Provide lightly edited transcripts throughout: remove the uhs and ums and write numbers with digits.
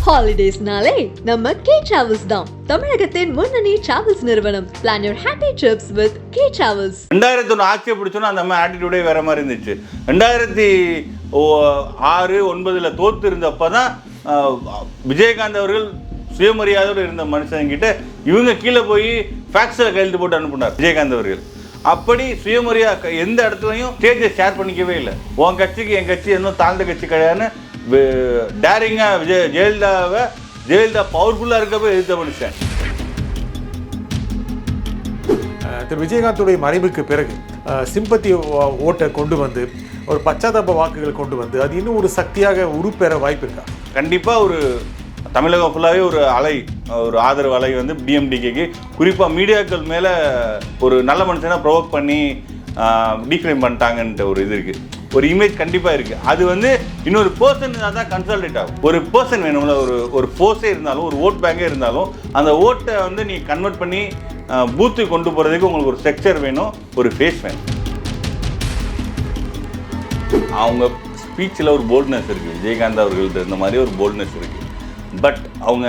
Holidays-நாலே நம்ம K Travels தான். தமிழகத்தின் முன்னணி டிராவல்ஸ் நிறுவனம். Plan your happy trips with K Travels. 2001 ஆட்சியை பிடிச்சோன்னா அந்த மாதிரி ஆட்டிடியூடே வேற மாதிரி இருந்துச்சு. 2006, 2009 தோத்து இருந்தப்போ தான் விஜயகாந்த் அவர்கள் சுயமரியாதையோடு இருந்த மனுஷங்கிட்ட இவங்க கீழே போய் ஃபேக்ஸில் கையெழுத்து போட்டு அனுப்புனார் விஜயகாந்த் அவர்கள். அப்படி சுயமரியாதை எந்த இடத்துலையும் ஸ்டேஜை ஷேர் பண்ணிக்கவே இல்லை. உன் கட்சிக்கு என் கட்சி இன்னும் தாழ்ந்த கட்சி கிடையாதுன்னு டேரிங்காக ஜெயலலிதா பவர்ஃபுல்லாக இருக்கப்போ எதிர்த்த மனுஷன். திரு விஜயகாந்துடைய மறைவுக்கு பிறகு சிம்பத்தி ஓட்டை கொண்டு வந்து ஒரு பச்சாதாப வாக்குகள் கொண்டு வந்து அது இன்னும் ஒரு சக்தியாக உருப்பெற வாய்ப்பு இருக்கா? கண்டிப்பாக ஒரு தமிழகம் ஃபுல்லாகவே ஒரு ஆதரவு அலை வந்து டிஎம்டிகேக்கு குறிப்பாக மீடியாக்கள் மேலே ஒரு நல்ல மனுஷனாக ப்ரொவோக் பண்ணி டீஃப்ரேம் பண்ணிட்டாங்கன்ற ஒரு இது இருக்குது, ஒரு இமேஜ் கண்டிப்பாக இருக்குது. அது வந்து இன்னொரு பர்சன் தான் கன்சால்டேட் ஆகும். ஒரு பர்சன் வேணும்ல, ஒரு ஃபோர்ஸே இருந்தாலும் ஒரு ஓட் பேங்கே இருந்தாலும் அந்த ஓட்டை வந்து நீ கன்வெர்ட் பண்ணி பூத்துக்கு கொண்டு போகிறதுக்கு உங்களுக்கு ஒரு ஸ்ட்ரக்சர் வேணும், ஒரு ஃபேஸ் வேணும். அவங்க ஸ்பீச்சில் ஒரு போல்ட்னஸ் இருக்குது, விஜயகாந்த் அவர்கள்ட்ட இந்த மாதிரி ஒரு போல்ட்னஸ் இருக்குது. பட் அவங்க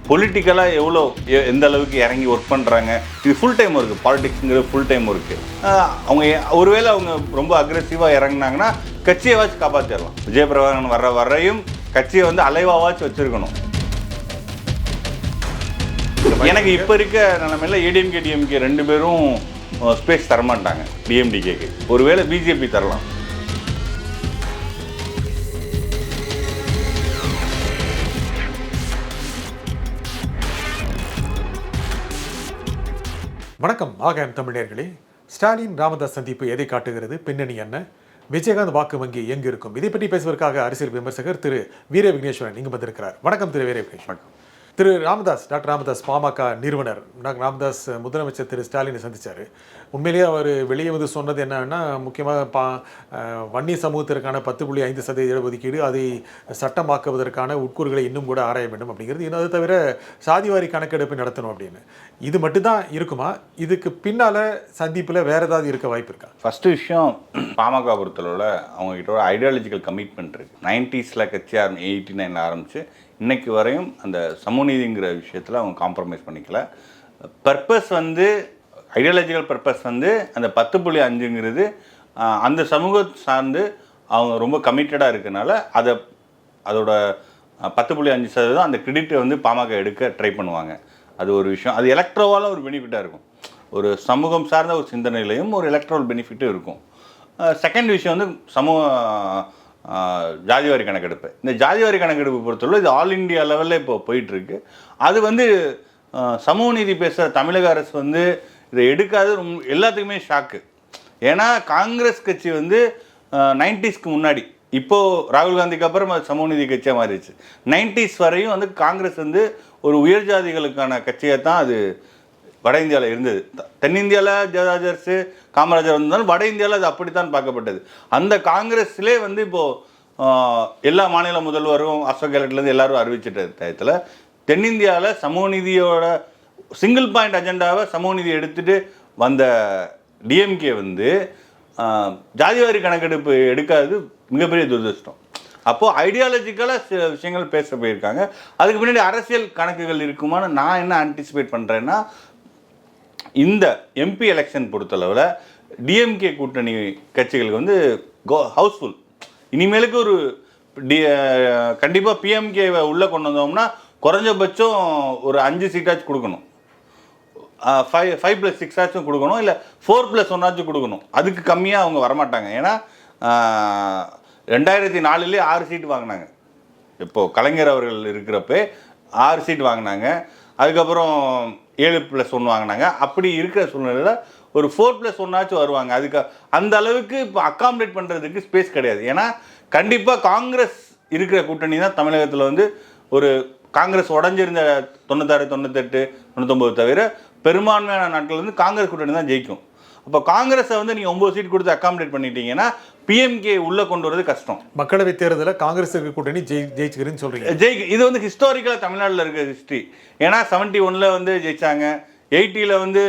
பொலிட்டிக்கலாக எந்த அளவுக்கு இறங்கி ஒர்க் பண்ணுறாங்க, இது ஃபுல் டைம் இருக்குது. பாலிடிக்ஸுங்கிறது ஃபுல் டைம் இருக்குது. அவங்க ஒருவேளை அவங்க ரொம்ப அக்ரெசிவாக இறங்கினாங்கன்னா கட்சியை வச்சு காப்பாற்றிடலாம். விஜயபிரபாகரன் வரையும் கட்சியை வந்து அலைவாவாச்சு வச்சுருக்கணும். எனக்கு இப்போ இருக்க நிலைமையில் ஏடிஎம்கே டிஎம்கே ரெண்டு பேரும் ஸ்பேஸ் தரமாட்டாங்க டிஎம்டிகேக்கு. ஒருவேளை பிஜேபி தரலாம். வணக்கம். ஆகாயம் தமிழர்களே, ஸ்டாலின் ராமதாஸ் சந்திப்பு எதை காட்டுகிறது? பின்னணி என்ன? விஜயகாந்த் வாக்கு வங்கி எங்கு இருக்கும்? இதை பற்றி பேசுவதற்காக அரசியல் விமர்சகர் திரு வீர விக்னேஸ்வரன் இங்கு வந்திருக்கிறார். வணக்கம் திரு வீர விக்னேஸ்வரன். திரு ராமதாஸ், டாக்டர் ராமதாஸ் பாமக நிறுவனர் டாக்டர் ராமதாஸ் முதலமைச்சர் திரு ஸ்டாலினை சந்தித்தார். உண்மையிலேயே அவர் வெளியே வந்து சொன்னது என்னன்னா, முக்கியமாக வன்னி சமூகத்திற்கான 10.5% இடஒதுக்கீடு அதை சட்டமாக்குவதற்கான உட்கூறுகளை இன்னும் கூட ஆராய வேண்டும் அப்படிங்கிறது. இன்னும் அது தவிர சாதிவாரி கணக்கெடுப்பு நடத்தணும் அப்படின்னு. இது மட்டும்தான் இருக்குமா? இதுக்கு பின்னால் சந்திப்பில் வேறு ஏதாவது இருக்க வாய்ப்பு இருக்கா? ஃபஸ்ட்டு விஷயம், பாமக பொறுத்தளவில் அவங்ககிட்ட ஒரு ஐடியாலஜிக்கல் கமிட்மெண்ட் இருக்குது. 90s கட்சி 89 ஆரம்பித்து இன்னைக்கு வரையும் அந்த சமூகநீதிங்கிற விஷயத்தில் அவங்க காம்ப்ரமைஸ் பண்ணிக்கல. பர்பஸ் வந்து ஐடியாலஜிக்கல் பர்பஸ் வந்து அந்த 10.5ங்கிறது அந்த சமூகம் சார்ந்து அவங்க ரொம்ப கமிட்டடாக இருக்கனால அதோட 10.5% அந்த கிரெடிட்டை வந்து பாமக எடுக்க ட்ரை பண்ணுவாங்க. அது ஒரு விஷயம். அது எலக்ட்ரோவால் ஒரு பெனிஃபிட்டாக இருக்கும். ஒரு சமூகம் சார்ந்த ஒரு சிந்தனையிலையும் ஒரு எலக்ட்ரோல் பெனிஃபிட்டும் இருக்கும். செகண்ட் விஷயம் வந்து ஜாதிவாரி கணக்கெடுப்பு. இந்த ஜாதிவாரி கணக்கெடுப்பு பொறுத்தவரை இது ஆல் இண்டியா லெவலில் இப்போ போயிட்டுருக்கு. அது வந்து சமூக நீதி பேசுகிற தமிழக அரசு வந்து இதை எடுக்காது எல்லாத்துக்குமே ஷாக்கு. ஏன்னா காங்கிரஸ் கட்சி வந்து 90s முன்னாடி, இப்போது ராகுல் காந்திக்கு அப்புறம் அது சமூக நீதி கட்சியாக மாறிடுச்சு. 90s வரையும் வந்து காங்கிரஸ் வந்து ஒரு உயர் ஜாதிகளுக்கான கட்சியாக தான் அது வட இந்தியாவில் இருந்தது. தென்னிந்தியாவில் ஜெயராஜர்ஸு காமராஜர் வந்தாலும் வட இந்தியாவில் அது அப்படித்தான் பார்க்கப்பட்டது. அந்த காங்கிரஸ்லே வந்து இப்போது எல்லா மாநில முதல்வரும் அசோக் கெலட்லேருந்து எல்லாரும் அறிவிச்சிட்ட டயத்தில் தென்னிந்தியாவில் சமூக நீதியோட சிங்கிள் பாயிண்ட் அஜெண்டாவை சமூக நீதி எடுத்துகிட்டு வந்த டிஎம்கே வந்து ஜாதிவாரி கணக்கெடுப்பு எடுக்காதது மிகப்பெரிய துரதிருஷ்டம். அப்போது ஐடியாலஜிக்கலாக சில விஷயங்கள் பேச போயிருக்காங்க. அதுக்கு பின்னாடி அரசியல் கணக்குகள் இருக்குமான்னு நான் என்ன ஆன்டிசிபேட் பண்ணுறேன்னா, இந்த எம்பி எலெக்ஷன் பொறுத்தளவில் டிஎம்கே கூட்டணி கட்சிகளுக்கு வந்து ஹவுஸ்ஃபுல். இனிமேலுக்கு ஒரு கண்டிப்பாக பிஎம்கேவை உள்ளே கொண்டு வந்தோம்னா குறைஞ்சபட்சம் ஒரு 5 சீட்டாச்சும் கொடுக்கணும், 5+6 ஆச்சும் கொடுக்கணும், இல்லை 4+1 கொடுக்கணும். அதுக்கு கம்மியாக அவங்க வரமாட்டாங்க. ஏன்னா 2004 6 சீட்டு வாங்கினாங்க. இப்போது கலைஞர் அவர்கள் இருக்கிறப்ப 6 சீட்டு வாங்கினாங்க. அதுக்கப்புறம் 7+1 வாங்கினாங்க. அப்படி இருக்கிற சூழ்நிலையில் ஒரு 4+1 வருவாங்க. அதுக்கு அந்த அளவுக்கு இப்போ அக்காமடேட் பண்ணுறதுக்கு ஸ்பேஸ் கிடையாது. ஏன்னா கண்டிப்பாக காங்கிரஸ் இருக்கிற கூட்டணி தான் தமிழகத்தில் வந்து ஒரு காங்கிரஸ் உடஞ்சிருந்த 96, 98, 99 தவிர பெரும்பான்மையான நாட்கள் வந்து காங்கிரஸ் கூட்டணி தான் ஜெயிக்கும். அப்போ காங்கிரஸை வந்து நீங்கள் 9 சீட் கொடுத்து அக்காமடேட் பண்ணிட்டீங்கன்னா பிஎம்கே உள்ளே கொண்டு வரது கஷ்டம். மக்களவை தேர்தலில் காங்கிரஸ் கூட்டணி ஜெயிச்சுக்கிறேன்னு சொல்கிறீங்க. இது வந்து ஹிஸ்டாரிக்கலாக தமிழ்நாட்டில் இருக்கிற ஹிஸ்ட்ரி. ஏன்னா 71 வந்து ஜெயிச்சாங்க, 80 வந்து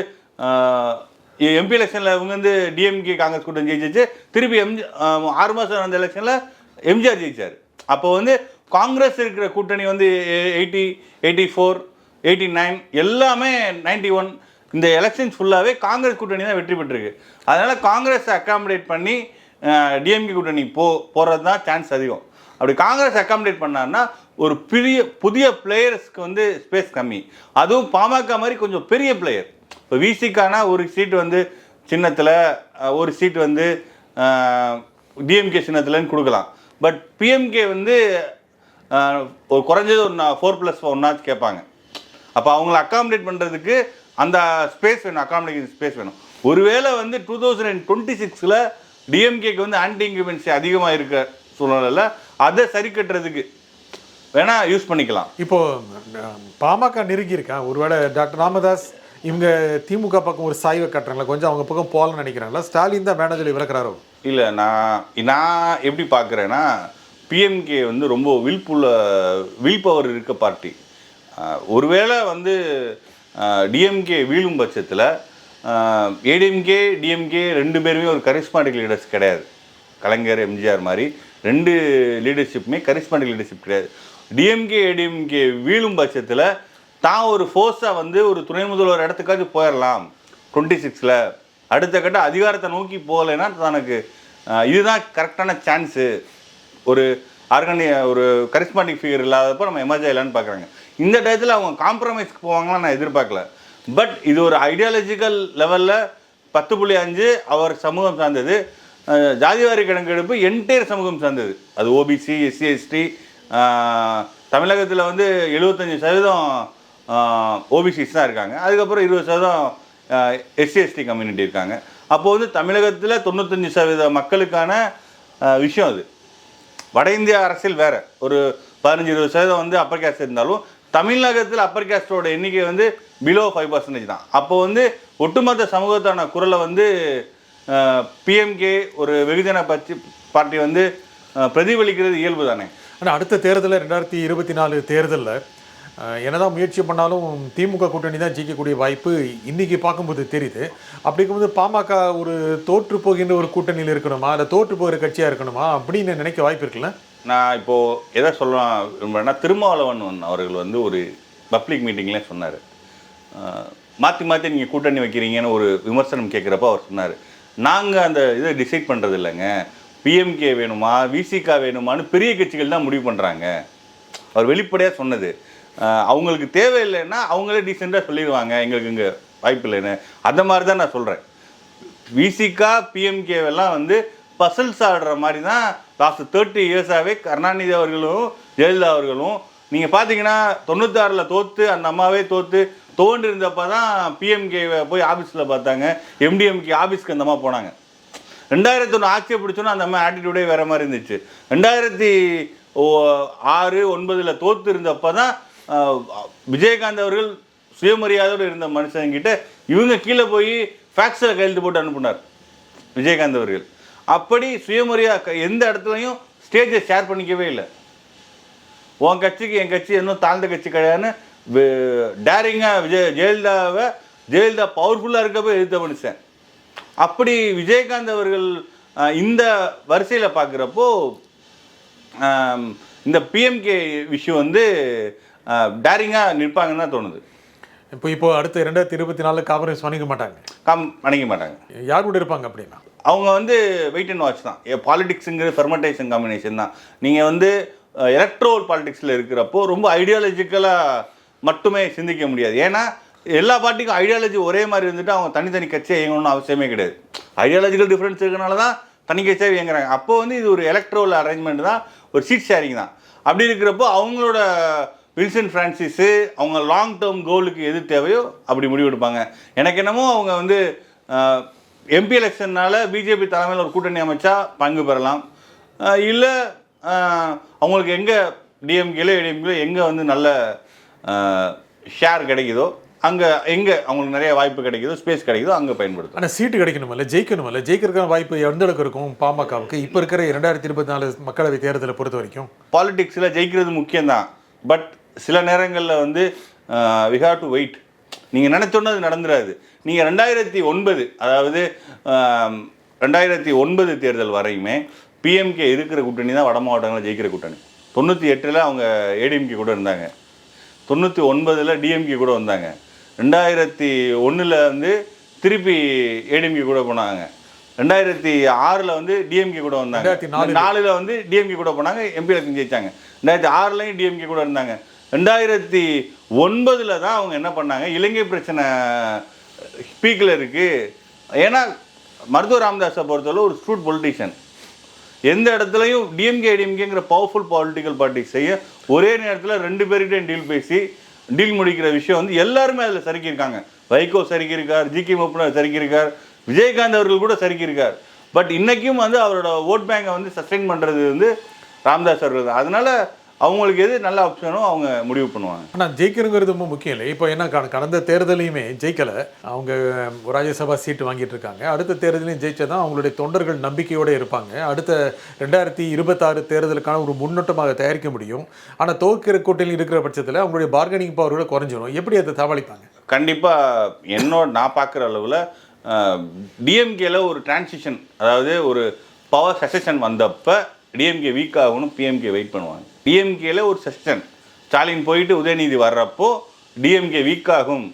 எம்பி எலெக்ஷனில் இவங்க வந்து டிஎம்கே காங்கிரஸ் கூட்டணி ஜெயிச்சிச்சு. திருப்பி 6 மாதம் அந்த எலெக்ஷனில் எம்ஜிஆர் ஜெயிச்சார். அப்போ வந்து காங்கிரஸ் இருக்கிற கூட்டணி வந்து 80, 84, 89 எல்லாமே 91 இந்த எலெக்ஷன்ஸ் ஃபுல்லாகவே காங்கிரஸ் கூட்டணி தான் வெற்றி பெற்றிருக்கு. அதனால் காங்கிரஸை அக்காமடேட் பண்ணி டிஎம்கே கூட்டணி போகிறது தான் சான்ஸ் அதிகம். அப்படி காங்கிரஸ் அக்காமடேட் பண்ணார்னா ஒரு புதிய பிளேயர்ஸ்க்கு வந்து ஸ்பேஸ் கம்மி. அதுவும் பாமக மாதிரி கொஞ்சம் பெரிய பிளேயர். இப்போ விசிக்கான ஒரு சீட் வந்து சின்னத்தில், ஒரு சீட் வந்து டிஎம்கே சின்னத்தில்னு கொடுக்கலாம். பட் பிஎம்கே வந்து ஒரு குறைஞ்சது ஒரு 4+1 கேட்பாங்க. அப்போ அவங்கள அக்காமடேட் பண்ணுறதுக்கு அந்த ஸ்பேஸ் வேணும், அக்காமடேஷன் ஸ்பேஸ் வேணும். ஒருவேளை வந்து 2026 டிஎம்கேக்கு வந்து ஆன்டி இன்குமென்சி அதிகமாக இருக்க சூழ்நிலையில் அதை சரி கட்டுறதுக்கு வேணா யூஸ் பண்ணிக்கலாம். இப்போ பாமக நெருங்கி இருக்கேன். ஒருவேளை டாக்டர் ராமதாஸ் இவங்க திமுக பக்கம் ஒரு சாய்வை கட்டுறாங்களா, கொஞ்சம் அவங்க பக்கம் போகலன்னு நினைக்கிறாங்களா, ஸ்டாலின் தான் மேனேஜர் விளக்குறாரோ? இல்லை, நான் எப்படி பார்க்குறேன்னா பிஎம்கே வந்து ரொம்ப வில் பவர் இருக்க பார்ட்டி. ஒருவேளை வந்து டிஎம்கே வீழும் பட்சத்தில் ஏடிஎம்கே டிஎம்கே 2 பேருமே ஒரு கரிஸ்மாட்டிக் லீடர்ஸ் கிடையாது. கலைஞர் எம்ஜிஆர் மாதிரி 2 லீடர்ஷிப்புமே கரிஸ்மாட்டிக் லீடர்ஷிப் கிடையாது. டிஎம்கே ஏடிஎம்கே வீழும் பட்சத்தில் தான் ஒரு ஃபோர்ஸாக வந்து ஒரு துணை முதல்வர் இடத்துக்காச்சும் போயிடலாம் 26 அடுத்த கட்ட அதிகாரத்தை நோக்கி போகலைன்னா தனக்கு இதுதான் கரெக்டான சான்ஸு. ஒரு ஒரு கரிஸ்மாட்டிக் ஃபிகர் இல்லாதப்போ நம்ம எமர்ஜ் ஆகலான்னு பார்க்குறாங்க. இந்த டயத்தில் அவங்க காம்ப்ரமைஸ்க்கு போவாங்களான்னு நான் எதிர்பார்க்கல. பட் இது ஒரு ஐடியாலஜிக்கல் லெவலில் 10.5 அவர் சமூகம் சார்ந்தது. ஜாதிவாரி கணக்கெடுப்பு என்டையர் சமூகம் சார்ந்தது. அது ஓபிசி, எஸ்சி, எஸ்டி. தமிழகத்தில் வந்து 75% ஓபிசிஸ் தான் இருக்காங்க. அதுக்கப்புறம் 20% எஸ்சி, எஸ்டி கம்யூனிட்டி இருக்காங்க. அப்போது வந்து தமிழகத்தில் 95% மக்களுக்கான விஷயம் அது. வட இந்திய அரசியல் வேறு, ஒரு 15-20% வந்து அப்பர் கேஸ்ட் இருந்தாலும் தமிழகத்தில் அப்பர் கேஸ்டோட எண்ணிக்கை வந்து பிலோ 5% தான். அப்போ வந்து ஒட்டுமொத்த சமூகத்தான குரலை வந்து பிஎம்கே ஒரு வெகுஜன பார்ட்டி வந்து பிரதிபலிக்கிறது இயல்பு தானே. ஆனால் அடுத்த தேர்தலில் 2024 தேர்தலில் என்னதான் முயற்சி பண்ணாலும் திமுக கூட்டணி தான் ஜெயிக்கக்கூடிய வாய்ப்பு இன்றைக்கி பார்க்கும்போது தெரியுது. அப்படி இருக்கும்போது பாமக ஒரு தோற்று போகின்ற ஒரு கூட்டணியில் இருக்கணுமா, இல்லை தோற்று போகிற கட்சியாக இருக்கணுமா அப்படின்னு நினைக்க வாய்ப்பு இருக்குல்ல? நான் இப்போது எதை சொல்லலாம், திருமாவளவன் அவர்கள் வந்து ஒரு பப்ளிக் மீட்டிங்லேயே சொன்னார், மாற்றி மாற்றி நீங்கள் கூட்டணி வைக்கிறீங்கன்னு ஒரு விமர்சனம் கேட்குறப்போ அவர் சொன்னார், நாங்கள் அந்த இதை டிசைட் பண்ணுறது இல்லைங்க, பிஎம்கே வேணுமா விசிகா வேணுமான்னு பெரிய கட்சிகள் தான் முடிவு பண்ணுறாங்க. அவர் வெளிப்படையாக சொன்னது. அவங்களுக்கு தேவையில்லைன்னா அவங்களே டீசெண்டாக சொல்லிடுவாங்க எங்களுக்கு இங்கே வாய்ப்பு இல்லைன்னு. அந்த மாதிரி தான் நான் சொல்கிறேன். விசிகா பிஎம்கேவெல்லாம் வந்து பசல்ஸ் ஆடுற மாதிரி தான் லாஸ்ட் 30 இயர்ஸாகவே கருணாநிதி அவர்களும் ஜெயலலிதா அவர்களும். நீங்கள் பார்த்தீங்கன்னா 96 தோற்று அந்த அம்மாவே தோன்று இருந்தப்போ தான் பிஎம்கேவை போய் ஆஃபீஸில் பார்த்தாங்க. எம்டிஎம்கே ஆஃபீஸ்க்கு அந்த அம்மா போனாங்க. 2001 ஆட்சியை பிடிச்சோன்னா அந்த அம்மா ஆட்டிடியூடே வேறு மாதிரி இருந்துச்சு. 2006-09 தோற்று இருந்தப்போ தான் விஜயகாந்த் அவர்கள் சுயமரியாதையோடு இருந்த மனுஷங்கிட்ட இவங்க கீழே போய் ஃபேக்ஸில் கையெழுத்து போட்டு அனுப்புனார் விஜயகாந்த் அவர்கள். அப்படி சுயமரியாதை எந்த இடத்துலையும் ஸ்டேஜை ஷேர் பண்ணிக்கவே இல்லை. உன் கட்சிக்கு என் கட்சி இன்னும் தாழ்ந்த கட்சி கிடையாதுன்னு டேரிங்காக ஜெயலலிதா பவர்ஃபுல்லாக இருக்கப்போ எதிர்த்த மனுஷன். அப்படி விஜயகாந்த் அவர்கள் இந்த வரிசையில் பார்க்குறப்போ இந்த பிஎம்கே விஷயம் வந்து டேரிங்காக நிற்பாங்கன்னு தான் தோணுது. இப்போ அடுத்த 2024 காங்கிரஸ் வணிக மாட்டாங்க. யார் கூட இருப்பாங்க அப்படின்னா அவங்க வந்து வெயிட் அண்ட் வாட்ச் தான். பாலிடிக்ஸுங்கிற ஃபெர்மெண்டேஷன் காம்பினேஷன் தான். நீங்கள் வந்து எலக்ட்ரோல் பாலிடிக்ஸில் இருக்கிறப்போ ரொம்ப ஐடியாலஜிக்கலாக மட்டுமே சிந்திக்க முடியாது. ஏன்னா எல்லா பார்ட்டிக்கும் ஐடியாலஜி ஒரே மாதிரி இருந்துட்டு அவங்க தனித்தனி கட்சியை இயங்கணும்னு அவசியமே கிடையாது. ஐடியாலஜிக்கல் டிஃப்ரென்ஸ் இருக்கனால தான் தனி கட்சியாக இயங்குறாங்க. அப்போ வந்து இது ஒரு எலக்ட்ரோல் அரேஞ்ச்மெண்ட் தான், ஒரு சீட் ஷேரிங் தான். அப்படி இருக்கிறப்போ அவங்களோட வில்சன் ஃப்ரான்சிஸு அவங்க லாங் டேர்ம் கோலுக்கு எது தேவையோ அப்படி முடிவெடுப்பாங்க. எனக்கு என்னமோ அவங்க வந்து எம்பி எலெக்ஷனால் பிஜேபி தலைமையில் ஒரு கூட்டணி அமைச்சா பங்கு பெறலாம். இல்லை அவங்களுக்கு எங்கே டிஎம்கேல ஏடிஎம்கேல எங்கே வந்து நல்ல ஷேர் கிடைக்குதோ அங்கே எங்கே அவங்களுக்கு நிறைய வாய்ப்பு கிடைக்குதோ ஸ்பேஸ் கிடைக்குதோ அங்கே பயன்படுத்தும். ஆனால் சீட்டு கிடைக்கணுமில்ல, ஜெயிக்கணுமில்ல. ஜெயிக்கிறதுக்கான வாய்ப்பு எந்த அளவுக்கு இருக்கும் பாமகவுக்கு இப்போ இருக்கிற 2024 மக்களவை தேர்தலை பொறுத்த வரைக்கும்? பாலிடிக்ஸில் ஜெயிக்கிறது முக்கியம்தான். பட் சில நேரங்களில் வந்து வி ஹாவ் டு வெயிட். நீங்கள் நினச்சோன்னு அது நடந்துடாது. நீங்கள் 2009 அதாவது 2009 தேர்தல் வரையுமே பிஎம்கே இருக்கிற கூட்டணி தான் வட மாவட்டங்களில் ஜெயிக்கிற கூட்டணி. 98ல் அவங்க ஏடிஎம்கே கூட இருந்தாங்க, 99ல் டிஎம்கே கூட வந்தாங்க, 2001ல் வந்து திருப்பி ஏடிஎம்கே கூட போனாங்க, 2006ல் வந்து டிஎம்கே கூட வந்தாங்க, 2004ல் வந்து டிஎம்கே கூட போனாங்க, எம்பி எலெக்ஷன் ஜெயிச்சாங்க, 2006லையும் டிஎம்கே கூட இருந்தாங்க. 2009ல் தான் அவங்க என்ன பண்ணாங்க, இலங்கை பிரச்சனை ஸ்பீக்கில் இருக்குது. ஏன்னா மருத்துவர் ராமதாஸை பொறுத்தவரை ஒரு ஸ்ட்ரூட் பொலிட்டிஷியன், எந்த இடத்துலையும் டிஎம்கே ஏடிஎம்கேங்கிற பவர்ஃபுல் பொலிட்டிக்கல் பார்ட்டி செய்ய ஒரே நேரத்தில் 2 பேர்கிட்டையும் டீல் பேசி டீல் முடிக்கிற விஷயம் வந்து எல்லாருமே அதில் சறுக்கியிருக்காங்க. வைகோ சறுக்கியிருக்கார், ஜிகே மூப்பனார் சறுக்கியிருக்கார், விஜயகாந்த் அவர்கள் கூட சறுக்கியிருக்கார். பட் இன்றைக்கும் வந்து அவரோட ஓட் பேங்கை வந்து சஸ்டெயின் பண்ணுறது வந்து ராமதாஸ் அவர்கள் தான். அதனால் அவங்களுக்கு எது நல்ல ஆப்ஷனோ அவங்க முடிவு பண்ணுவாங்க. ஆனால் ஜெயிக்கணுங்கிறது ரொம்ப முக்கியம் இல்லை. இப்போ என்ன கடந்த தேர்தலையுமே ஜெயிக்கலை, அவங்க ராஜ்யசபா சீட்டு வாங்கிட்டு இருக்காங்க. அடுத்த தேர்தலையும் ஜெயிச்சதான் அவங்களுடைய தொண்டர்கள் நம்பிக்கையோடு இருப்பாங்க. அடுத்த 2026 தேர்தலுக்கான ஒரு முன்னோட்டமாக தயாரிக்க முடியும். ஆனால் தோற்கிற கூட்டணியில் இருக்கிற பட்சத்தில் அவங்களுடைய பார்கனிங் பவர்களை குறைஞ்சிடும். எப்படி அதை சமாளிப்பாங்க? கண்டிப்பாக நான் பார்க்குற அளவில் டிஎம்கேல ஒரு டிரான்சிஷன், அதாவது ஒரு பவர் செசஷன் வந்தப்போ டிஎம்கே வீக் ஆகணும், பிஎம்கே வெயிட் பண்ணுவாங்க. டிஎம்கேல ஒரு செஷன் ஸ்டாலின் போயிட்டு உதயநிதி வர்றப்போ டிஎம்கே வீக் ஆகும்.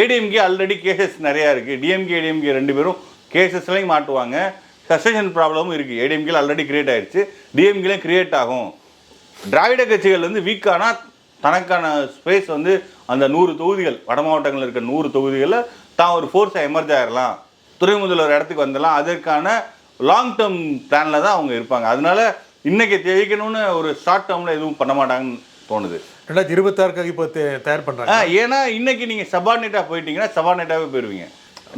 ஏடிஎம்கே ஆல்ரெடி கேசஸ் நிறையா இருக்குது, டிஎம்கே ஏடிஎம்கே 2 பேரும் கேசஸ்லையும் மாட்டுவாங்க. செஷன் ப்ராப்ளமும் இருக்குது. ஏடிஎம்கேல ஆல்ரெடி கிரியேட் ஆகிடுச்சு, டிஎம்கேலையும் கிரியேட் ஆகும். திராவிட கட்சிகள் வந்து வீக் ஆனால் தனக்கான ஸ்பேஸ் வந்து அந்த 100 தொகுதிகள், வட மாவட்டங்களில் இருக்க 100 தொகுதிகளில் தான் ஒரு ஃபோர்ஸாக எமர்ஜ் ஆகிடலாம், துணை முதல்வர் இடத்துக்கு வந்துடலாம். அதற்கான லாங் டேர்ம் பிளானில் தான் அவங்க இருப்பாங்க. அதனால இன்னைக்கு ஜெயிக்கணும்னு ஒரு ஷார்ட் டேர்மில் எதுவும் பண்ண மாட்டாங்கன்னு தோணுது. 2026க்காக இப்போ தயார் பண்ணுறாங்க. ஏன்னா இன்னைக்கு நீங்கள் சபார்டினேட்டாக போயிட்டீங்கன்னா சபார்டினேட்டாகவே போயிடுவீங்க.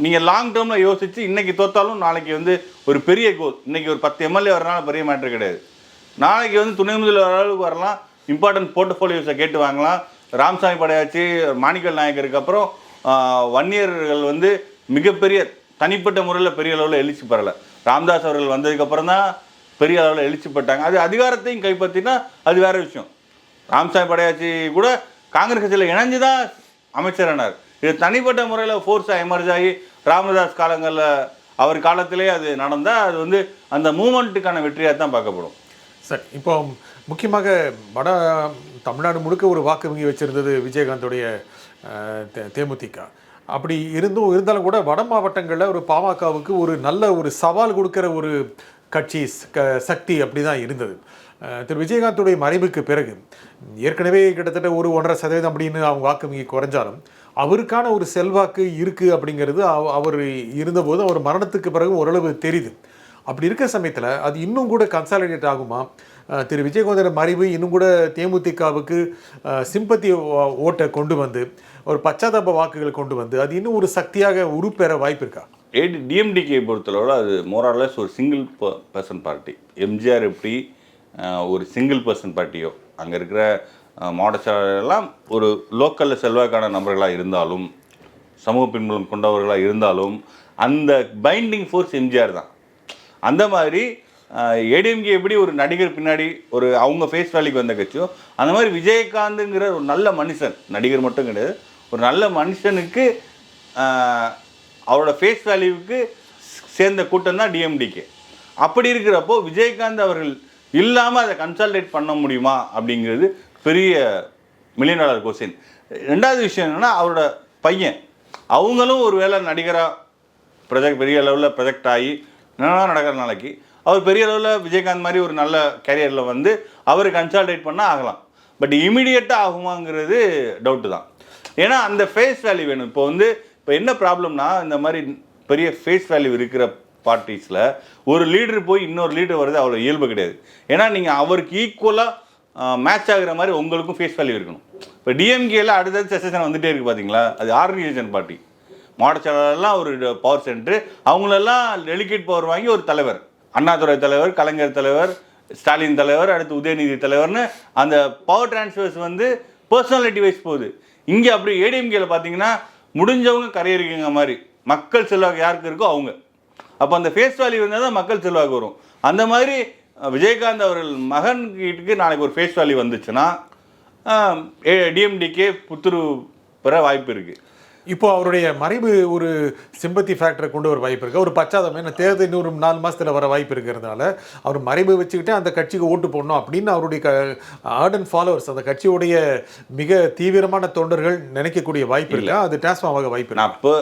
நீங்கள் லாங் டேர்மில் யோசிச்சு இன்னைக்கு தோத்தாலும் நாளைக்கு வந்து ஒரு பெரிய கோல், இன்னைக்கு ஒரு 10 எம்எல்ஏ வரனால பெரிய மேட்ரு கிடையாது. நாளைக்கு வந்து துணை முதல்வர் அளவுக்கு வரலாம், இம்பார்ட்டன்ட் போர்ட்ஃபோலியோஸை கேட்டு வாங்கலாம். ராமசாமி படையாச்சி, மாணிக்கல் நாயக்கருக்கு அப்புறம் வன்னியர்கள் வந்து மிகப்பெரிய தனிப்பட்ட முறையில் பெரிய அளவில் எழுச்சி பெறலை. ராமதாஸ் அவர்கள் வந்ததுக்கப்புறம் தான் பெரிய அளவில் எழுச்சிப்பட்டாங்க. அது அதிகாரத்தையும் கைப்பற்றினா அது வேறு விஷயம். ராமசாமி படையாச்சி கூட காங்கிரஸ் கட்சியில் இணைஞ்சு தான் அமைச்சரானார். இது தனிப்பட்ட முறையில் ஃபோர்ஸாக எமர்ஜ் ஆகி ராமதாஸ் காலங்களில் அவர் காலத்திலே அது நடந்தால் அது வந்து அந்த மூமெண்ட்டுக்கான வெற்றியாக தான் பார்க்கப்படும். சரி, இப்போ முக்கியமாக வட தமிழ்நாடு முழுக்க ஒரு வாக்கு வங்கி வச்சுருந்தது விஜயகாந்தோடைய தேமுதிக. அப்படி இருந்தாலும் கூட வட மாவட்டங்களில் ஒரு பாமகவுக்கு ஒரு நல்ல ஒரு சவால் கொடுக்குற ஒரு கட்சி சக்தி அப்படி தான் இருந்தது. திரு விஜயகாந்துடைய மறைவுக்கு பிறகு ஏற்கனவே கிட்டத்தட்ட 1-1.5% அப்படின்னு அவங்க வாக்கு வங்கி குறைஞ்சாலும் அவருக்கான ஒரு செல்வாக்கு இருக்குது அப்படிங்கிறது அவர் இருந்தபோது அவர் மரணத்துக்கு பிறகு ஓரளவு தெரியுது. அப்படி இருக்கிற சமயத்தில் அது இன்னும் கூட கன்சாலிடேட் ஆகுமா? திரு விஜயகாந்தோட மறைவு இன்னும் கூட தேமுதிகவுக்கு சிம்பத்தி ஓட்டை கொண்டு வந்து ஒரு பச்சாதாப வாக்குகளை கொண்டு வந்து அது இன்னும் ஒரு சக்தியாக உருப்பெற வாய்ப்பு இருக்கா? டிஎம்டிகே பொறுத்தளவில் அது மோரார்லெஸ் ஒரு சிங்கிள் பர்சன் பார்ட்டி. எம்ஜிஆர் எப்படி ஒரு சிங்கிள் பர்சன் பார்ட்டியோ, அங்கே இருக்கிற மாவட்டச்சாளர்களெல்லாம் ஒரு லோக்கலில் செல்வாக்கான நபர்களாக இருந்தாலும், சமூக பின்புலம் கொண்டவர்களாக இருந்தாலும், அந்த பைண்டிங் ஃபோர்ஸ் எம்ஜிஆர் தான். அந்த மாதிரி ஏடிஎம்கே எப்படி ஒரு நடிகர் பின்னாடி ஒரு அவங்க ஃபேஸ் வேல்யூக்கு வந்த கட்சியோ, அந்த மாதிரி விஜயகாந்துங்கிற ஒரு நல்ல மனுஷன், நடிகர் மட்டும் கிடையாது, ஒரு நல்ல மனுஷனுக்கு அவரோட ஃபேஸ் வேல்யூவுக்கு சேர்ந்த கூட்டம் தான் டிஎம்டிகே. அப்படி இருக்கிறப்போ விஜயகாந்த் அவர்கள் இல்லாமல் அதை கன்சால்டேட் பண்ண முடியுமா அப்படிங்கிறது பெரிய $1 மில்லியன் கொஸ்டின். 2வது விஷயம் என்னென்னா, அவரோட பையன் அவங்களும் ஒரு வேளை நடிகராக பெரிய அளவில் ப்ரொஜெக்ட் ஆகி என்னென்னா நடக்கிற நாளைக்கு அவர் பெரிய அளவில் விஜயகாந்த் மாதிரி ஒரு நல்ல கேரியரில் வந்து அவர் கன்சால்டேட் பண்ணால் ஆகலாம். பட் இமீடியட்டாக ஆகுமாங்கிறது டவுட்டு தான். ஏன்னா அந்த ஃபேஸ் வேல்யூ வேணும். இப்போ என்ன ப்ராப்ளம்னா, இந்த மாதிரி பெரிய ஃபேஸ் வேல்யூ இருக்கிற பார்ட்டிஸில் ஒரு லீடர் போய் இன்னொரு லீடர் வருது அவ்வளோ இயல்பு கிடையாது. ஏன்னா நீங்கள் அவருக்கு ஈக்குவலாக மேட்ச் ஆகிற மாதிரி உங்களுக்கும் ஃபேஸ் வேல்யூ இருக்கணும். இப்போ டிஎம்கேல அடுத்தது செஷன் வந்துகிட்டே இருக்குது பார்த்தீங்களா, அது ஆர்கனைசேஷன் பார்ட்டி. மாவட்டச்சாளர்லாம் ஒரு பவர் சென்டர், அவங்களெல்லாம் டெலிகேட் பவர் வாங்கி ஒரு தலைவர், அண்ணாதுரை தலைவர், கலைஞர் தலைவர், ஸ்டாலின் தலைவர், அடுத்து உதயநிதி தலைவர்னு அந்த பவர் டிரான்ஸ்ஃபர்ஸ் வந்து பர்சனாலிட்டி வைஸ் போகுது. இங்கே அப்படி ஏடிஎம்கேல பார்த்தீங்கன்னா முடிஞ்சவங்க கரையறிக்கங்க மாதிரி மக்கள் செல்வாக்கு யாருக்கு இருக்கோ அவங்க. அப்போ அந்த ஃபேஸ் வேல்யூ இருந்தால் தான் மக்கள் செல்வாக்கு வரும். அந்த மாதிரி விஜயகாந்த் அவர்கள் மகன்கிட்ட நாளைக்கு ஒரு ஃபேஸ் வேல்யூ வந்துச்சுன்னா டிஎம்டிகே புத்துரு பெற வாய்ப்பு இருக்குது. இப்போ அவருடைய மறைவு ஒரு சிம்பத்தி ஃபேக்டரை கொண்டு வர வாய்ப்பு இருக்கு. ஒரு பச்சாதாபம், ஏன்னா தேர்தல் இன்னொரு 4 மாசத்துல வர வாய்ப்பு இருக்கிறதுனால அவர் மறைவு வச்சுக்கிட்டே அந்த கட்சிக்கு ஓட்டு போடணும் அப்படின்னு அவருடைய ஆர்டன் ஃபாலோவர்ஸ், அந்த கட்சியுடைய மிக தீவிரமான தொண்டர்கள் நினைக்கக்கூடிய வாய்ப்பு இல்லை. அது டிரான்ஸ்ஃபார்ம் ஆக வாய்ப்பு இல்லை. அப்போ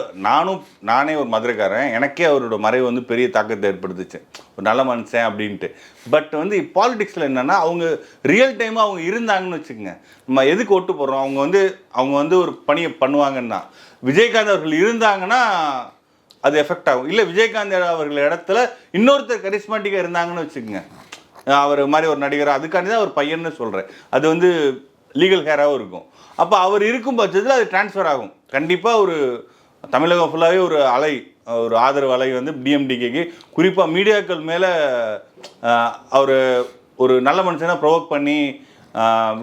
நானே ஒரு மதுரைக்காரன், எனக்கே அவரோட மறைவு வந்து பெரிய தாக்கத்தை ஏற்படுத்துச்சு, ஒரு நல்ல மனுஷன் அப்படின்ட்டு. பட் வந்து பாலிடிக்ஸில் என்னன்னா, அவங்க ரியல் டைமாக அவங்க இருந்தாங்கன்னு வச்சுக்கோங்க, நம்ம எதுக்கு ஓட்டு போடுறோம், அவங்க வந்து ஒரு பணியை பண்ணுவாங்கன்னா, விஜயகாந்த் அவர்கள் இருந்தாங்கன்னா அது எஃபெக்ட் ஆகும். இல்லை விஜயகாந்த் அவர்கள் இடத்துல இன்னொருத்தர் கரிஸ்மாட்டிக்காக இருந்தாங்கன்னு வச்சுக்கோங்க, அவர் மாதிரி ஒரு நடிகர், அதுக்காண்டி தான் ஒரு பையன்னு சொல்கிறேன், அது வந்து லீகல் ஹேராகவும் இருக்கும். அப்போ அவர் இருக்கும் பட்சத்தில் அது டிரான்ஸ்ஃபர் ஆகும். கண்டிப்பாக ஒரு தமிழகம் ஃபுல்லாகவே ஒரு ஆதரவு அலை வந்து டிஎம்டிகேக்கு, குறிப்பாக மீடியாக்கள் மேலே அவர் ஒரு நல்ல மனுஷனாக ப்ரொவோக் பண்ணி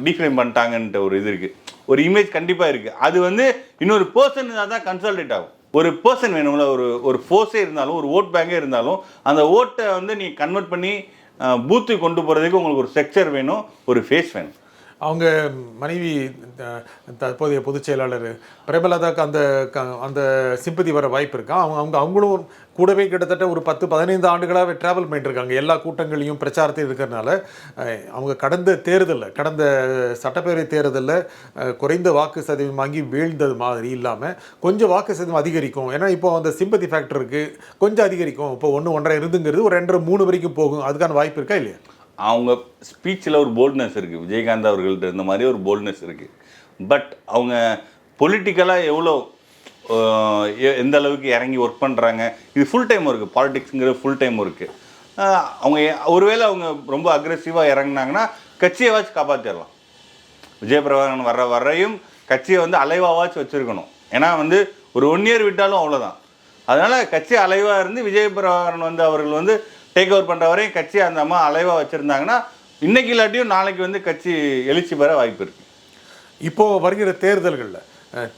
டீஃப்ரேம் பண்ணிட்டாங்கன்ட்டு ஒரு இது இருக்குது, ஒரு இமேஜ் கண்டிப்பாக இருக்குது. அது வந்து இன்னொரு பர்சன் தான் கன்சல்டேட் ஆகும். ஒரு பர்சன் வேணும்ல, ஒரு ஃபோர்ஸே இருந்தாலும், ஒரு ஓட் பேங்கே இருந்தாலும், அந்த ஓட்டை வந்து நீ கன்வெர்ட் பண்ணி பூத்துக்கு கொண்டு போகிறதுக்கு உங்களுக்கு ஒரு ஸ்ட்ரக்சர் வேணும், ஒரு ஃபேஸ் வேணும். அவங்க மனைவி தற்போதைய பொதுச் செயலாளர் பிரேமலதாக்கு அந்த சிம்பதி வர வாய்ப்பு இருக்கா? அவங்களும் கூடவே கிட்டத்தட்ட ஒரு 10-15 ஆண்டுகளாகவே ட்ராவல் பண்ணிட்டு இருக்காங்க, எல்லா கூட்டங்களையும் பிரச்சாரத்தையும் இருக்கிறதுனால. அவங்க கடந்த சட்டப்பேரவை தேர்தலில் குறைந்த வாக்கு சதவீதம் வாங்கி வீழ்ந்தது மாதிரி இல்லாமல் கொஞ்சம் வாக்கு சதவீதம் அதிகரிக்கும். ஏன்னா இப்போ அந்த சிம்பதி ஃபேக்டருக்கு கொஞ்சம் அதிகரிக்கும், இப்போ 1-1.5 இருந்துங்கிறது ஒரு 2-3 வரைக்கும் போகும். அதுக்கான வாய்ப்பு இருக்கா இல்லையா? அவங்க ஸ்பீச்சில் ஒரு போல்ட்னஸ் இருக்குது, விஜயகாந்த் அவர்கள்ட்ட இருந்த மாதிரி ஒரு போல்ட்னஸ் இருக்குது. பட் அவங்க பொலிட்டிக்கலாக எந்த அளவுக்கு இறங்கி ஒர்க் பண்ணுறாங்க, இது ஃபுல் டைம் இருக்குது, பாலிடிக்ஸுங்கிற ஃபுல் டைம் இருக்குது. அவங்க ஒருவேளை அவங்க ரொம்ப அக்ரெசிவாக இறங்கினாங்கன்னா கட்சியை வச்சு காப்பாற்றிடலாம். விஜயபிரபாகரன் வரையும் கட்சியை வந்து அலைவாவாச்சு வச்சுருக்கணும். ஏன்னா வந்து ஒரு 1 இயர் விட்டாலும் அவ்வளோதான். அதனால் கட்சி அலைவாக இருந்து விஜயபிரபாகரன் வந்து அவர்கள் வந்து டேக் ஓவர் பண்ணுற வரையும் கட்சி அந்த அம்மா அலைவாக வச்சுருந்தாங்கன்னா இன்றைக்கி இல்லாட்டியும் நாளைக்கு வந்து கட்சி எழுச்சி பெற வாய்ப்பு இருக்குது. இப்போது வருகிற தேர்தல்களில்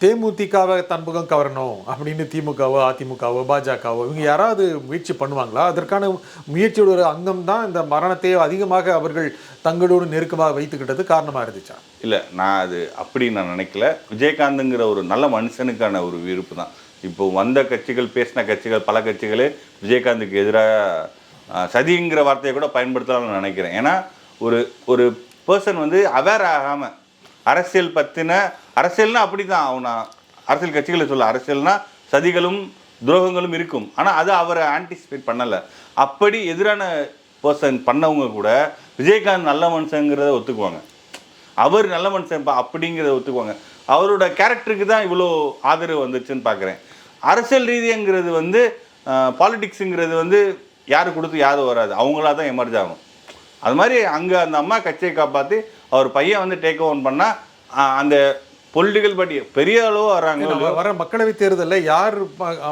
தேமுதிகவை தன்புகம் கவரணும் அப்படின்னு திமுகவோ அதிமுகவோ பாஜகவோ இவங்க யாராவது முயற்சி பண்ணுவாங்களா? அதற்கான முயற்சியோட ஒரு அங்கம் தான் இந்த மரணத்தையோ அதிகமாக அவர்கள் தங்களோடு நெருக்கமாக வைத்துக்கிட்டது காரணமாக இருந்துச்சா? இல்லை, நான் நினைக்கல. விஜயகாந்துங்கிற ஒரு நல்ல மனுஷனுக்கான ஒரு விருப்பு தான். இப்போ வந்த கட்சிகள், பேசின கட்சிகள், பல கட்சிகளே விஜயகாந்துக்கு எதிராக சதிங்கிற வார்த்தையை கூட பயன்படுத்தலாம்னு நினைக்கிறேன். ஏன்னா ஒரு பர்சன் வந்து அவேர் ஆகாமல் அரசியல்னா அப்படி தான் அரசியல் கட்சிகளை சொல்ல, அரசியல்னா சதிகளும் துரோகங்களும் இருக்கும். ஆனால் அது அவரை ஆன்டிசிபேட் பண்ணலை. அப்படி எதிரான பர்சன் பண்ணவங்க கூட விஜயகாந்த் நல்ல மனுஷங்கிறத ஒத்துக்குவாங்க, அவர் நல்ல மனுஷன் அப்படிங்கிறத ஒத்துக்குவாங்க. அவரோட கேரக்டருக்கு தான் இவ்வளோ ஆதரவு வந்துச்சுன்னு பார்க்குறேன். அரசியல் ரீதிங்கிறது வந்து பாலிடிக்ஸுங்கிறது வந்து யார் கொடுத்து யாரும் வராது, அவங்களா தான் எமர்ஜ் ஆகும். அது மாதிரி அங்கே அந்த அம்மா கட்சியை காப்பாற்றி அவர் பையன் வந்து டேக் ஓவர் பண்ணால் அந்த பொலிட்டிக்கல் பார்ட்டி பெரிய அளவு வர மக்களவை தேர்தலில் யார்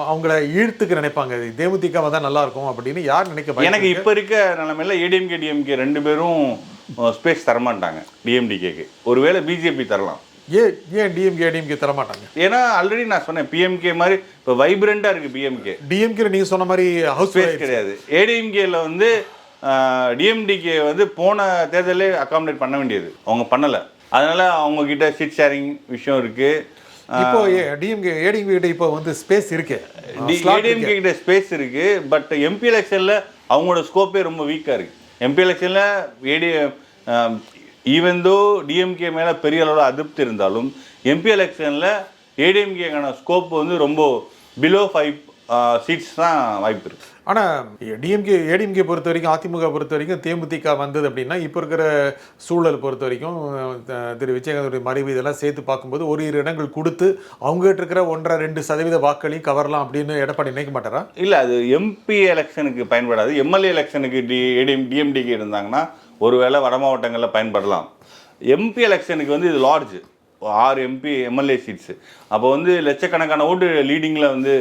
அவங்கள ஈழ்த்துக்கு நினைப்பாங்க, தேமுதிக தான் நல்லா இருக்கும் அப்படின்னு யார் நினைக்க? எனக்கு இப்போ இருக்க நிலைமையில ஏடிஎம்கே டிஎம்கே 2 பேரும் ஸ்பேஸ் தரமாட்டாங்க டிஎம்டிகேக்கு. ஒருவேளை பிஜேபி தரலாம். ஏன் டிஎம்கே தரமாட்டாங்க? ஏன்னா ஆல்ரெடி நான் சொன்னேன், பிஎம்கே மாதிரி இப்போ வைப்ரண்டாக இருக்குது பிஎம்கே. டிஎம்கே நீங்கள் சொன்ன மாதிரி ஹவுஸ் ஸ்பேஸ் கிடையாது. ஏடிஎம்கேல வந்து டிஎம்டிகே வந்து போன தேர்தலே அகாமடேட் பண்ண வேண்டியது, அவங்க பண்ணலை. அதனால அவங்க கிட்ட சீட் ஷேரிங் விஷயம் இருக்குது. இப்போ ஏடிஎம்கே கிட்ட இப்போ வந்து ஸ்பேஸ் இருக்கு, ஏடிஎம்கே கிட்ட ஸ்பேஸ் இருக்குது. பட் எம்பி எலெக்ஷனில் அவங்களோட ஸ்கோப்பே ரொம்ப வீக்காக இருக்குது. எம்பி எலெக்ஷனில் ஈவன் தோ டிஎம்கே மேலே பெரிய அளவில் அதிருப்தி இருந்தாலும் எம்பி எலெக்ஷனில் ஏடிஎம்கேக்கான ஸ்கோப் வந்து ரொம்ப பிலோ 5 சீட்ஸ் தான் வாய்ப்பு இருக்குது. ஆனால் ஏடிஎம்கே பொறுத்த வரைக்கும், அதிமுக பொறுத்த வரைக்கும், தேமுதிக வந்தது அப்படின்னா இப்போ இருக்கிற சூழல் பொறுத்த வரைக்கும் திரு விஜயகாந்தோடைய மறைவு இதெல்லாம் சேர்த்து பார்க்கும்போது ஒரு 2 இடங்கள் கொடுத்து அவங்ககிட்ட இருக்கிற 1.5-2% வாக்குகளையும் கவரலாம் அப்படின்னு எடப்பாடி நினைக்க மாட்டாரா? இல்லை, அது எம்பி எலெக்ஷனுக்கு பயன்படாது. எம்எல்ஏ எலெக்ஷனுக்கு டிஎம்டிகே இருந்தாங்கன்னா ஒருவேளை வட மாவட்டங்களில் பயன்படலாம். எம்பி எலெக்ஷனுக்கு வந்து இது லார்ஜ் 6 எம்எல்ஏ சீட்ஸு. அப்போ வந்து லட்சக்கணக்கான ஓட்டு லீடிங்கில் வந்து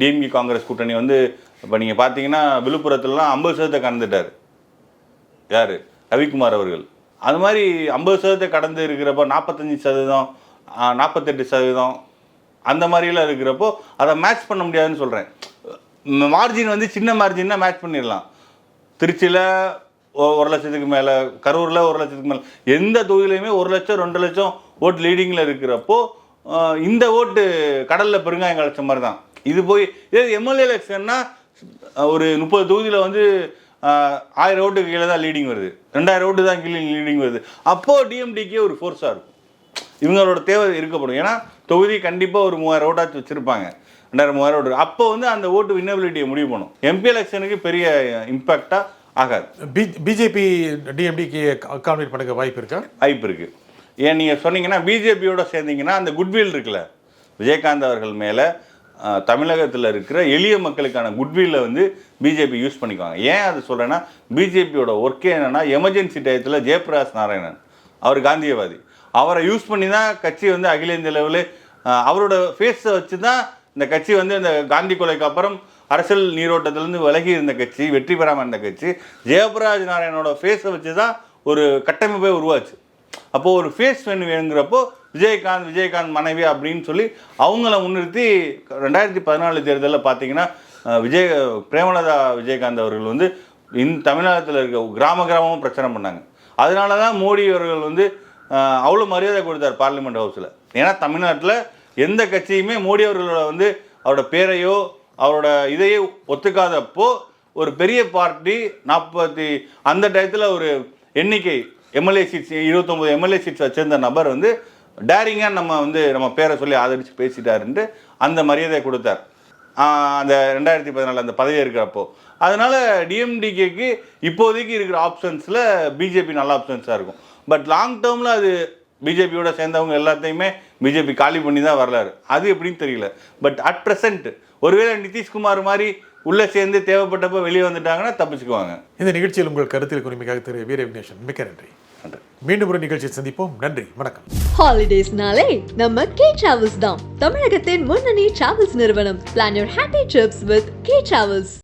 டிஎம்கே காங்கிரஸ் கூட்டணி வந்து இப்போ நீங்கள் பார்த்தீங்கன்னா விழுப்புரத்துலலாம் 50% கடந்துட்டார் யார், ரவிக்குமார் அவர்கள். அது மாதிரி 50% கடந்து இருக்கிறப்போ 45%, 48% அந்த மாதிரிலாம் இருக்கிறப்போ அதை மேட்ச் பண்ண முடியாதுன்னு சொல்கிறேன். மார்ஜின் வந்து சின்ன மார்ஜின்னா மேட்ச் பண்ணிடலாம். திருச்சியில் 1 லட்சத்துக்கு மேலே, கரூரில் 1 லட்சத்துக்கு மேலே, எந்த தொகுதியிலையுமே 1 லட்சம் 2 லட்சம் ஓட்டு லீடிங்கில் இருக்கிறப்போ இந்த ஓட்டு கடலில் பெருங்காயம் கலைச்ச மாதிரி தான் இது. போய் இதே எம்எல்ஏ எலெக்ஷன்னா ஒரு 30 தொகுதியில் வந்து 1000 ஓட்டுக்கு கீழே தான் லீடிங் வருது, 2000 ஓட்டு தான் கீழே லீடிங் வருது. அப்போது டிஎம்டிக்கே ஒரு ஃபோர்ஸாக இருக்கும், இவங்களோட தேவை இருக்கப்படும். ஏன்னா தொகுதி கண்டிப்பாக ஒரு 3000 ஓட்டாச்சு வச்சுருப்பாங்க, 2000-3000 ஓட்டு. அப்போ வந்து அந்த ஓட்டு வின்னபிலிட்டியை முடிவு பண்ணும். எம்பி எலெக்ஷனுக்கு பெரிய இம்பேக்டாக ஆகாது. பிஜேபி டிஎம்டிக்கு அகாமடேட் பண்ண வாய்ப்பு இருக்கா? வாய்ப்பு இருக்குது. ஏன் நீங்கள் சொன்னீங்கன்னா பிஜேபியோட சேர்ந்தீங்கன்னா அந்த குட்வில் இருக்குல்ல, விஜயகாந்த் அவர்கள் மேலே தமிழகத்தில் இருக்கிற எளிய மக்களுக்கான குட்வில்லை வந்து பிஜேபி யூஸ் பண்ணிக்குவாங்க. ஏன் அது சொல்கிறேன்னா, பிஜேபியோட ஒர்க்கே என்னென்னா எமர்ஜென்சி டயத்தில் ஜெயபிரகாஷ் நாராயணன் அவர் காந்தியவாதி, அவரை யூஸ் பண்ணி தான் கட்சி வந்து அகில இந்திய லெவலில் அவரோட ஃபேஸை வச்சு தான் இந்த கட்சி வந்து இந்த காந்தி கொலைக்கு அப்புறம் அரசியல் நீரோட்டத்திலேருந்து விலகி இருந்த கட்சி, வெற்றி பெறாமல் இருந்த கட்சி, ஜெயபிரகாஷ் நாராயணனோட ஃபேஸை வச்சு தான் ஒரு கட்டமைப்பே உருவாச்சு. அப்போது ஒரு ஃபேஸ் வேணுங்கிறப்போ விஜயகாந்த் மனைவி அப்படின்னு சொல்லி அவங்கள முன்னிறுத்தி 2014 தேர்தலில் பார்த்தீங்கன்னா பிரேமலதா விஜயகாந்த் அவர்கள் வந்து தமிழ்நாட்டில் இருக்க கிராமமும் பிரச்சனை பண்ணாங்க. அதனால தான் மோடி அவர்கள் வந்து அவ்வளோ மரியாதை கொடுத்தார் பார்லிமெண்ட் ஹவுஸில். ஏன்னா தமிழ்நாட்டில் எந்த கட்சியுமே மோடி அவர்களோட வந்து அவரோட பேரையோ அவரோட இதையோ ஒத்துக்காதப்போ ஒரு பெரிய பார்ட்டி அந்த டயத்தில் ஒரு எண்ணிக்கை எம்எல்ஏ சீட்ஸ் 29 எம்எல்ஏ சீட்ஸ் வச்சிருந்த நபர் வந்து டேரிங்காக நம்ம பேரை சொல்லி ஆதரித்து பேசிட்டாருன்ட்டு அந்த மரியாதை கொடுத்தார் அந்த 2014 அந்த பதவி இருக்கிறப்போ. அதனால் டிஎம்டிகேக்கு இப்போதைக்கு இருக்கிற ஆப்ஷன்ஸில் பிஜேபி நல்ல ஆப்ஷன்ஸாக இருக்கும். பட் லாங் டேர்மில் அது பிஜேபியோட சேர்ந்தவங்க எல்லாத்தையுமே பிஜேபி காலி பண்ணி தான் வரலாறு, அது எப்படின்னு தெரியல. பட் அட் ப்ரெசென்ட் ஒருவேளை நிதிஷ்குமார் மாதிரி உள்ளே சேர்ந்து தேவைப்பட்டப்போ வெளியே வந்துட்டாங்கன்னா தப்பிச்சுக்குவாங்க. இந்த நிகழ்ச்சியில் உங்கள் கருத்தில் குறிமைக்காக திரு வீர விக்னேஸ்வரன் மிக்க நன்றி. மீண்டும் ஒரு நிகழ்ச்சியை சந்திப்போம். நன்றி, வணக்கம். ஹாலிடேஸ்னாலே நம்ம கே டிராவல்ஸ் தான் தமிழகத்தின் முன்னணி டிராவல்ஸ் நிறுவனம். Plan your happy drips with K travels.